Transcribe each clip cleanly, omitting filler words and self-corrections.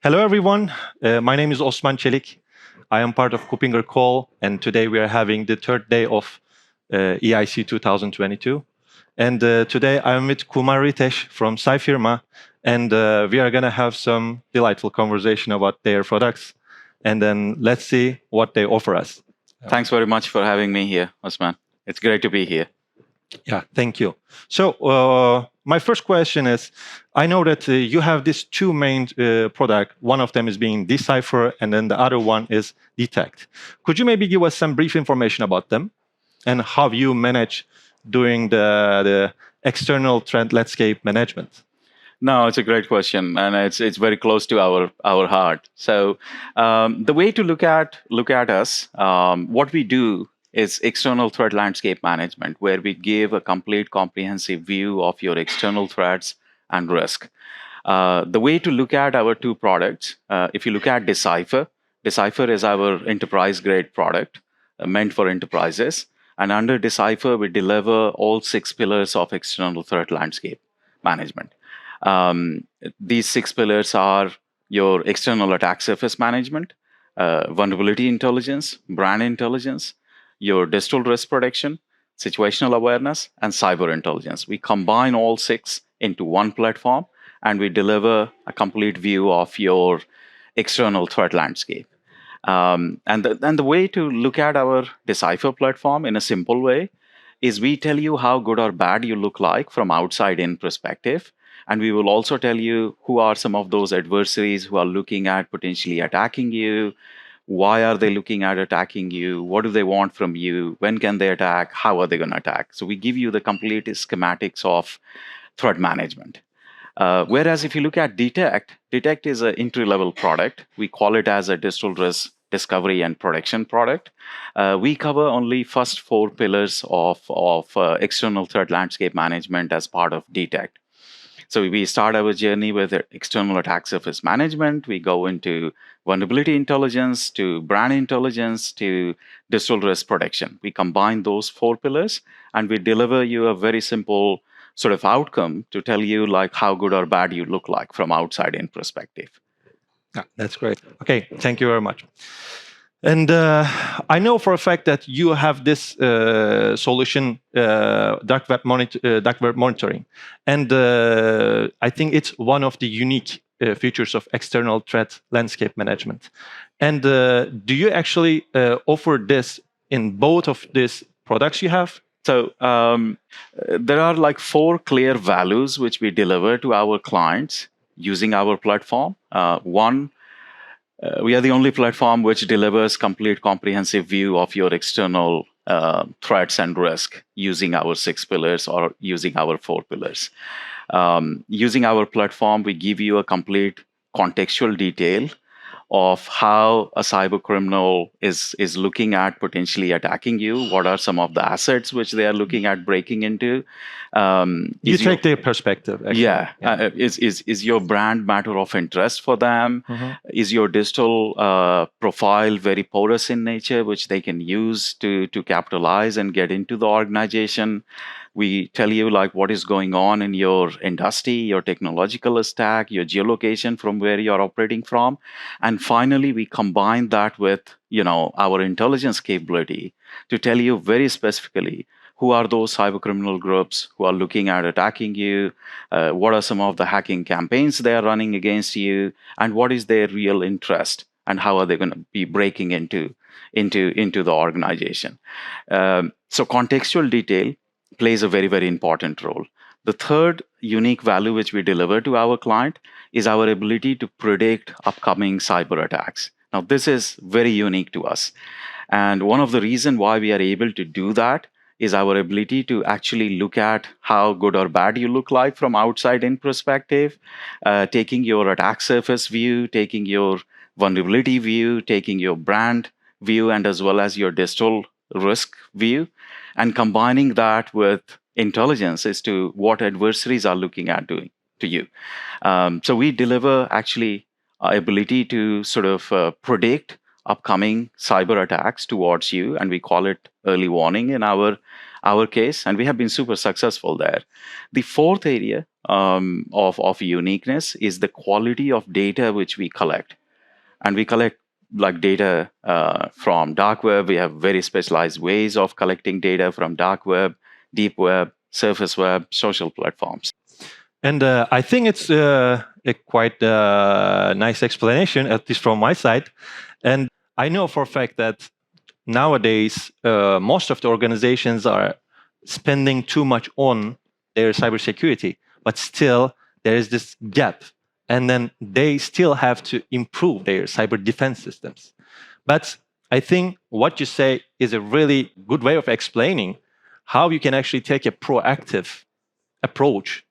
Hello, everyone. My name is Osman Çelik. I am part of KuppingerCole, and today we are having the third day of EIC 2022. And today I am with Kumar Ritesh from CYFIRMA, and we are going to have some delightful conversation about their products. And then let's see what they offer us. Thanks very much for having me here, Osman. It's great to be here. Yeah, thank you. So my first question is, I know that you have these two main products. One of them is being DeCYFIR, and then the other one is DeTCT. Could you maybe give us some brief information about them and how you manage doing the external threat landscape management? No, it's a great question, and it's very close to our heart. So the way to look at us, what we do is external threat landscape management, where we give a complete comprehensive view of your external threats and risk. The way to look at our two products, if you look at DeCYFIR, DeCYFIR is our enterprise-grade product meant for enterprises. And under DeCYFIR, we deliver all 6 pillars of external threat landscape management. These 6 pillars are your external attack surface management, vulnerability intelligence, brand intelligence, your digital risk protection, situational awareness, and cyber intelligence. We combine all 6 into one platform, and we deliver a complete view of your external threat landscape. And the way to look at our DeCYFIR platform in a simple way is we tell you how good or bad you look like from outside in perspective. And we will also tell you who are some of those adversaries who are looking at potentially attacking you. Why are they looking at attacking you? What do they want from you? When can they attack? How are they going to attack? So we give you the complete schematics of threat management. Whereas if you look at DeTCT is an entry-level product. We call it as a digital risk discovery and protection product. We cover only first 4 pillars of external threat landscape management as part of DeTCT. So we start our journey with external attack surface management. We go into vulnerability intelligence, to brand intelligence, to digital risk protection. We combine those 4 pillars, and we deliver you a very simple sort of outcome to tell you like how good or bad you look like from outside in perspective. Yeah, that's great. Okay, thank you very much. And I know for a fact that you have this solution, dark web monitoring, and I think it's one of the unique features of external threat landscape management. And do you actually offer this in both of these products you have? So there are like 4 clear values which we deliver to our clients using our platform. One, we are the only platform which delivers complete comprehensive view of your external threats and risk using our 6 pillars or using our 4 pillars. Using our platform, we give you a complete contextual detail of how a cyber criminal is looking at potentially attacking you. What are some of the assets which they are looking at breaking into? You take their perspective. Actually. Yeah. Is your brand matter of interest for them? Mm-hmm. Is your digital profile very porous in nature, which they can use to capitalize and get into the organization? We tell you like what is going on in your industry, your technological stack, your geolocation from where you're operating from. And finally, we combine that with, our intelligence capability to tell you very specifically who are those cyber criminal groups who are looking at attacking you, what are some of the hacking campaigns they are running against you, and what is their real interest, and how are they going to be breaking into the organization. So contextual detail plays a very, very important role. The third unique value which we deliver to our client is our ability to predict upcoming cyber attacks. Now, this is very unique to us. And one of the reasons why we are able to do that is our ability to actually look at how good or bad you look like from outside in perspective, taking your attack surface view, taking your vulnerability view, taking your brand view, and as well as your digital risk view, and combining that with intelligence as to what adversaries are looking at doing to you. So we deliver actually ability to sort of predict upcoming cyber attacks towards you, and we call it early warning in our case, and we have been super successful there. The fourth area of uniqueness is the quality of data which we collect. And we collect like data from dark web. We have very specialized ways of collecting data from dark web, deep web, surface web, social platforms. And I think it's a quite nice explanation, at least from my side. And I know for a fact that nowadays most of the organizations are spending too much on their cybersecurity, but still there is this gap. And then they still have to improve their cyber defense systems. But I think what you say is a really good way of explaining how you can actually take a proactive approach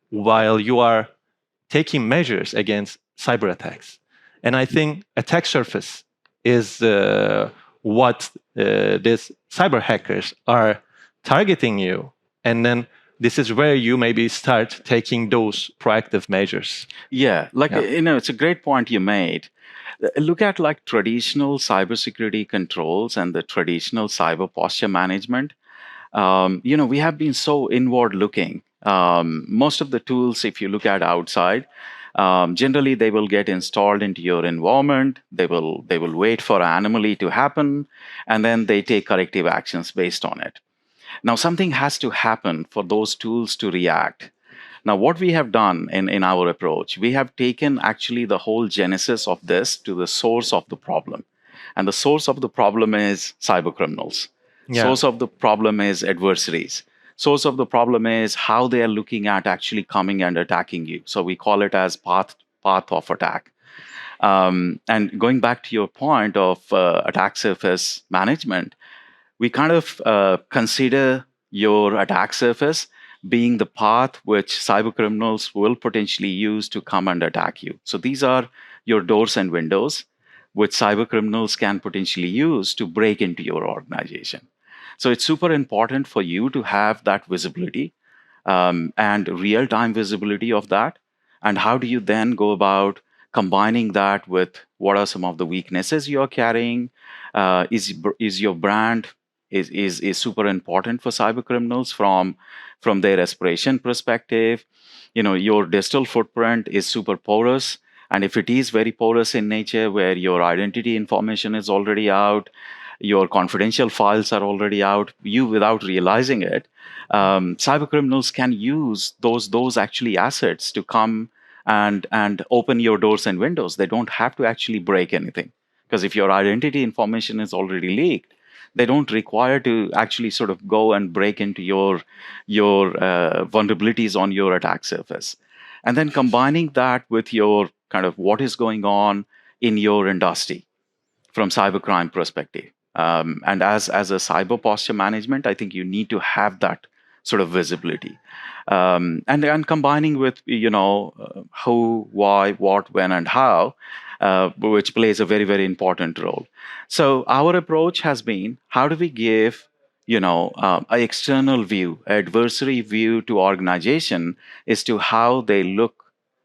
while you are taking measures against cyber attacks. And I think attack surface is what these cyber hackers are targeting you. And then this is where you maybe start taking those proactive measures. Yeah, it's a great point you made. Look at like traditional cybersecurity controls and the traditional cyber posture management. We have been so inward looking. Most of the tools, if you look at outside, generally they will get installed into your environment. They will wait for an anomaly to happen, and then they take corrective actions based on it. Now, something has to happen for those tools to react. Now, what we have done in our approach, we have taken actually the whole genesis of this to the source of the problem. And the source of the problem is cybercriminals. Yeah. Source of the problem is adversaries. Source of the problem is how they are looking at actually coming and attacking you. So we call it as path of attack. And going back to your point of attack surface management, we kind of consider your attack surface being the path which cybercriminals will potentially use to come and attack you. So these are your doors and windows which cybercriminals can potentially use to break into your organization. So it's super important for you to have that visibility and real-time visibility of that. And how do you then go about combining that with what are some of the weaknesses you're carrying? Is your brand is super important for cybercriminals from their aspiration perspective? Your digital footprint is super porous. And if it is very porous in nature, where your identity information is already out, your confidential files are already out, you without realizing it, cybercriminals can use those actually assets to come and open your doors and windows. They don't have to actually break anything, because if your identity information is already leaked, they don't require to actually sort of go and break into your vulnerabilities on your attack surface. And then combining that with your kind of what is going on in your industry from cybercrime perspective. And as a cyber posture management, I think you need to have that sort of visibility. And combining with, who, why, what, when, and how, which plays a very, very important role. So our approach has been, how do we give, an external view, adversary view to organization as to how they look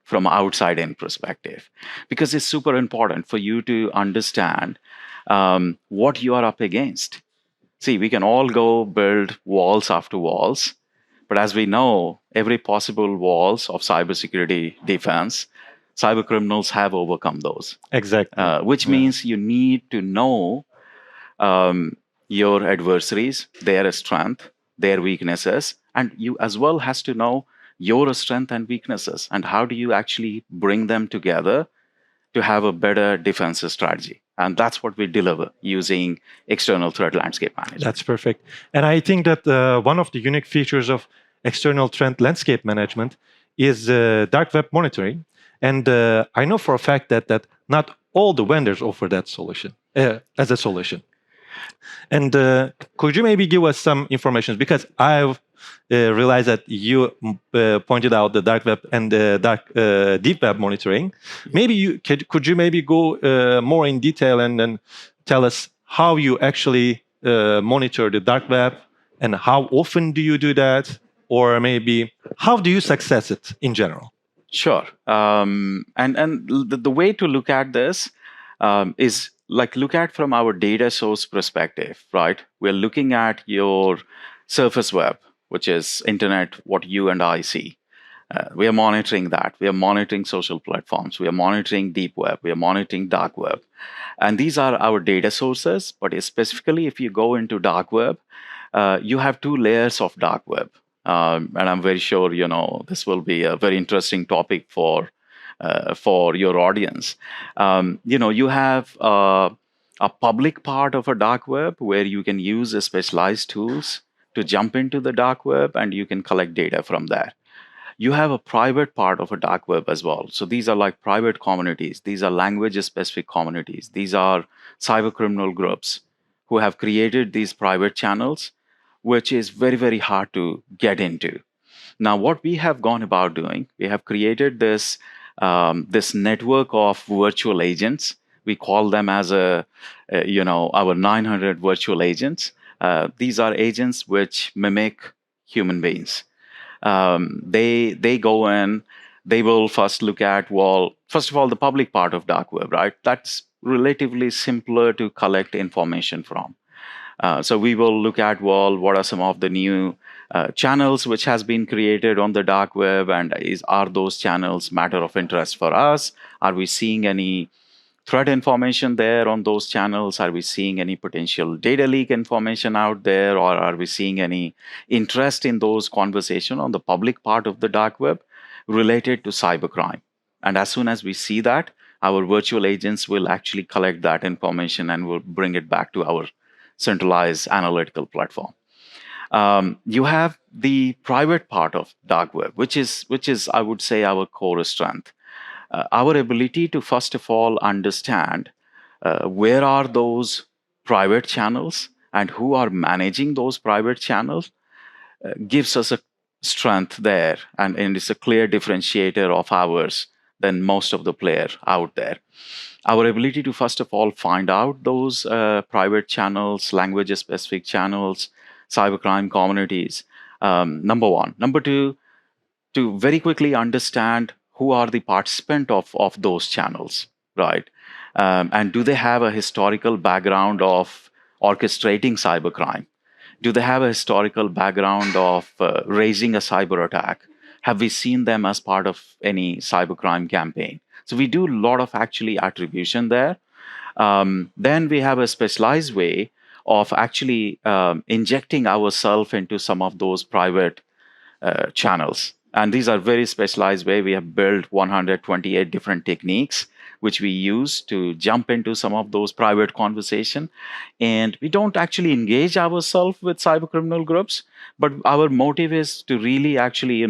from outside in perspective, because it's super important for you to understand what you are up against. See, we can all go build walls after walls, but as we know, every possible walls of cybersecurity defense, cybercriminals have overcome those. Exactly. Which means you need to know your adversaries, their strength, their weaknesses, and you as well has to know your strength and weaknesses, and how do you actually bring them together to have a better defense strategy. And that's what we deliver using external threat landscape management. That's perfect. And I think that one of the unique features of external threat landscape management is dark web monitoring. And I know for a fact that not all the vendors offer that solution as a solution. And could you maybe give us some information? Because I've realized that you pointed out the dark web and the deep web monitoring. Maybe you could you maybe go more in detail and then tell us how you actually monitor the dark web, and how often do you do that, or maybe how do you success it in general? Sure. And the way to look at this is like look at from our data source perspective, right? We're looking at your surface web, which is internet, what you and I see. We are monitoring that. We are monitoring social platforms. We are monitoring deep web. We are monitoring dark web. And these are our data sources. But specifically, if you go into dark web, you have two layers of dark web. And I'm very sure, this will be a very interesting topic for your audience. You have a public part of a dark web where you can use specialized tools to jump into the dark web and you can collect data from there. You have a private part of a dark web as well. So these are like private communities. These are language specific communities. These are cybercriminal groups who have created these private channels, which is very, very hard to get into. Now, what we have gone about doing, we have created this network of virtual agents. We call them as our 900 virtual agents. These are agents which mimic human beings. They go in, they will first look at, first of all, the public part of dark web, right? That's relatively simpler to collect information from. So we will look at, what are some of the new channels which has been created on the dark web, and are those channels matter of interest for us? Are we seeing any threat information there on those channels? Are we seeing any potential data leak information out there? Or are we seeing any interest in those conversations on the public part of the dark web related to cybercrime? And as soon as we see that, our virtual agents will actually collect that information and will bring it back to our centralized analytical platform. You have the private part of dark web, which is I would say our core strength. Our ability to first of all understand where are those private channels and who are managing those private channels gives us a strength there, and it's a clear differentiator of ours than most of the players out there. Our ability to first of all find out those private channels, language specific channels, cybercrime communities, number one. Number two, to very quickly understand who are the participant of those channels, right? And do they have a historical background of orchestrating cybercrime? Do they have a historical background of raising a cyber attack? Have we seen them as part of any cybercrime campaign? So we do a lot of actually attribution there. Then we have a specialized way of actually injecting ourselves into some of those private channels. And these are very specialized way. We have built 128 different techniques which we use to jump into some of those private conversation. And we don't actually engage ourselves with cybercriminal groups, but our motive is to really actually,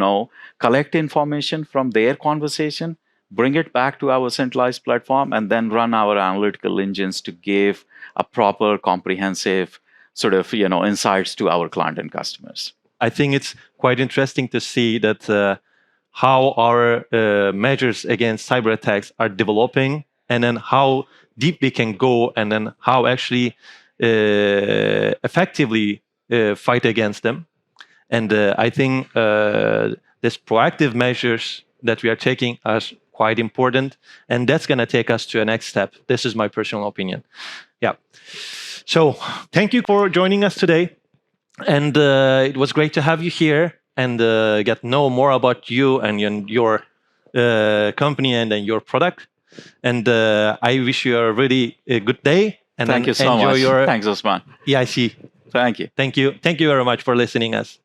collect information from their conversation, bring it back to our centralized platform, and then run our analytical engines to give a proper, comprehensive sort of, insights to our client and customers. I think it's quite interesting to see that how our measures against cyber attacks are developing, and then how deep we can go, and then how actually effectively fight against them. And I think these proactive measures that we are taking are quite important, and that's going to take us to a next step. This is my personal opinion. Yeah. So thank you for joining us today. And it was great to have you here and get to know more about you and your company and your product. And I wish you a really good day. And thank you so much. Thanks, Osman. EIC. Thank you. Thank you. Thank you very much for listening us.